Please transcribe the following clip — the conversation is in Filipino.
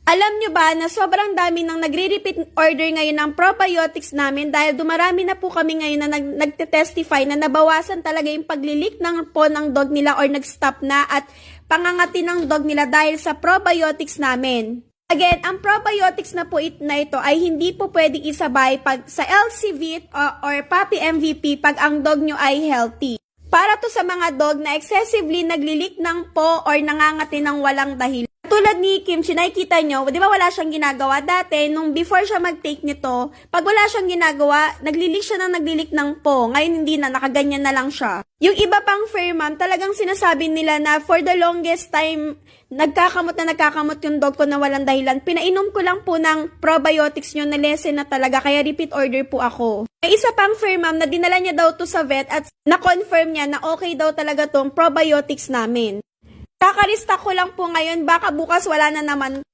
Alam nyo ba na sobrang dami ng nagre-repeat order ngayon ng probiotics namin dahil dumarami na po kami ngayon na nagte-testify na nabawasan talaga yung paglilik ng po ng dog nila or nag-stop na at pangangati ng dog nila dahil sa probiotics namin. Again, ang probiotics na po na ito ay hindi po pwedeng isabay pag sa LCV or Puppy MVP pag ang dog nyo ay healthy. Para to sa mga dog na excessively naglilik ng po or nangangati ng walang dahilan. Tulad ni Kim, nakikita nyo, di ba wala siyang ginagawa dati, nung before siya mag-take nito, pag wala siyang ginagawa, naglilik siya ng po. Ngayon hindi na, nakaganyan na lang siya. Yung iba pang fur mom, talagang sinasabi nila na for the longest time, nagkakamot yung dog ko na walang dahilan. Pinainom ko lang po ng probiotics nyo na lesson na talaga, kaya repeat order po ako. May isa pang fur mom na dinala niya daw to sa vet at na-confirm niya na okay daw talaga tong probiotics namin. Kakarista ko lang po ngayon, baka bukas wala na naman